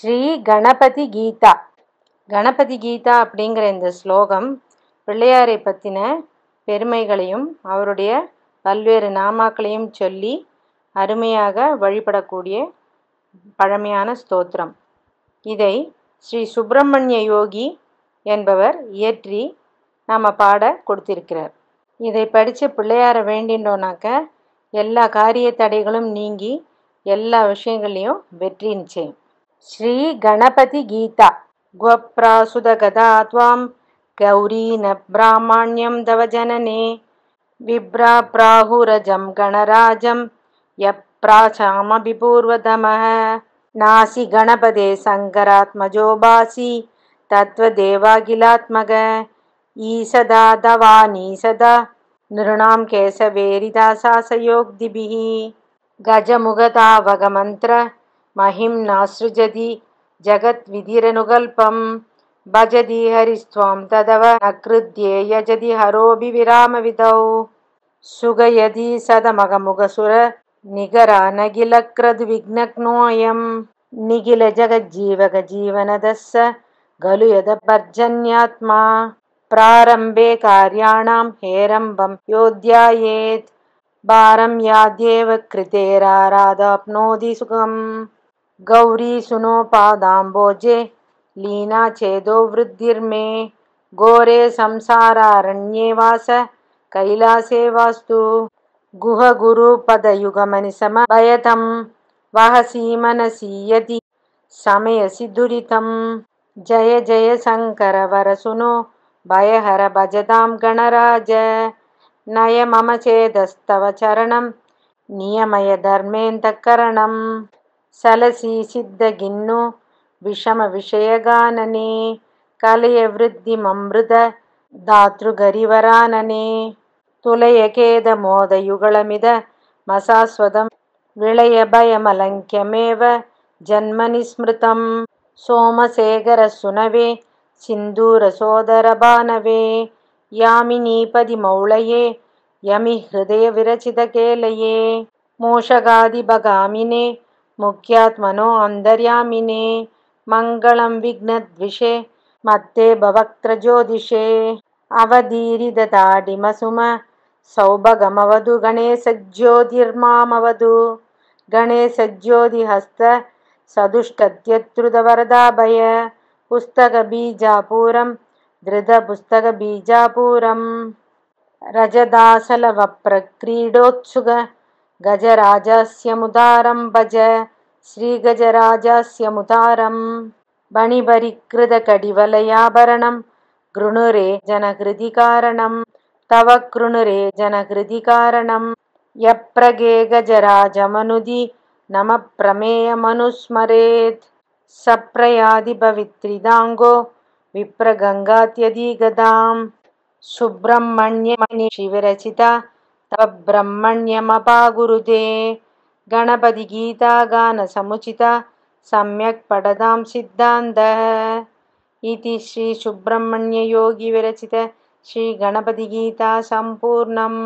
ஸ்ரீ கணபதி கீதா. கணபதி கீதா அப்படிங்கிற இந்த ஸ்லோகம் பிள்ளையாரை பற்றின பெருமைகளையும் அவருடைய பல்வேறு நாமாக்களையும் சொல்லி அருமையாக வழிபடக்கூடிய பழமையான ஸ்தோத்திரம். இதை ஸ்ரீ சுப்பிரமணிய யோகி என்பவர் இயற்றி நாம் பாட கொடுத்திருக்கிறார். இதை படித்து பிள்ளையாரை வேண்டின்றோனாக்க எல்லா காரிய தடைகளும் நீங்கி எல்லா விஷயங்கள்லையும் வெற்றி நிச்சயம். ஸ்ரீ கணபதி கீதா. க்வப்ராசுத கதா த்வாம் கௌரி ந பிராமணியம் தவ ஜனனே விப்ரா பிராஹுரஜம் கணராஜம் யப்ராசாமபி பூர்வதமः நாசி கணபதே சங்கராத்மஜோ பாசி தத்வதேவாகிலாத்மக ஈசதா தவானீசதா நிருணாம் கேசவேரிதாசாசயோக்திபிஹி கஜமுகதாவகமந்திர மஹிம் நாஸ்ருஜதி ஜகத் விதிரனுகல்பம் பஜதி ஹரிஸ்துவாம் ததவ நக்ருத்யே யஜதி ஹரோபி விராமவிதௌ சுகயதி சதமகமுகசுர நிகரா நகிலக்ரது விக்னக்னோயம் நிகில ஜகஜ்ஜீவக ஜீவனதஸ்ஸ கலு யத பர்ஜன்யாத்மா பிராரம்பே கார்யாணாம் ஹேரம்பம் யோத்யாயேத் பாரம் யாத்யேவ கிருதேராராதாப்னோதி சுகம் கௌரி சுனோபாதாம்போஜே லீனா சேதோ விருத்திர்மே கோரே சம்சாராரண்யே வாச கைலாசே வாஸ்து குஹ குரு பதயுகமனிசம பயதம் வஹசி மனசி சமயசி துரிதம் ஜய ஜய சங்கர வரசுனோ பயஹர பஜதாம் கணராஜ நய மம சேதஸ்தவ சரணம் நியமய தர்மேந்தகரணம் சலசி சித்தகின்னு விஷம விஷயகானனே கலய விருத்தி மம்ருத தாத்ருகரிவரானனே துலய கேத மோதயுகளமித மசாஸ்வதம் விளய பயமலங்கியமேவ ஜன்மனி ஸ்மிருதம் சோமசேகர சுனவே சிந்தூர சோதர பானவே யாமினீபதி மௌளயே யமி ஹிருதய விரச்சித கேலயே மோஷகாதி பகாமினே முக்யாத்மனோ அந்தர்யாமினே மங்களம் விக்னத்விஷே மத்தே பவக்த்ர ஜோதிஷே அவதீரிததாடிமசும சௌபகமவது கணேசஜ்யோதிர்மாமவது கணேசஜ்யோதிஹஸ்த சதுஷ்டத்யத்ருதவரதாபய புஸ்தக பீஜாபூரம் திருத புஸ்தக பீஜாபூரம் ரஜதாசலவப்ரக்ரீடோத்சுக கஜராஜஸ்யமுதாரம் பஜ ஸ்ரீகஜராஜஸ்யமுதாரம் பணிபரிக்ருத கடிவலயாபரணம் கிருணுரே ஜனஹிருதி காரணம் தவ கிருணுரே ஜனஹிருதி காரணம் யப்ரகே கஜராஜமனுதி நம பிரமேயமனுஸ்மரேத் சப்ரயாதி பவித்ரிதாங்கோ விப்ரகங்காத்யதிகதாம் சுப்பிரமணிய சிவரச்சிதா தவ பிரம்மண்யமபாகுருதே கணபதி கீதா கான சமுச்சிதா சம்யக் படதாம் சித்தாந்தः இதி ஸ்ரீ சுப்பிரமணிய யோகி விரச்சித ஸ்ரீ கணபதி கீதா சம்பூர்ணம்.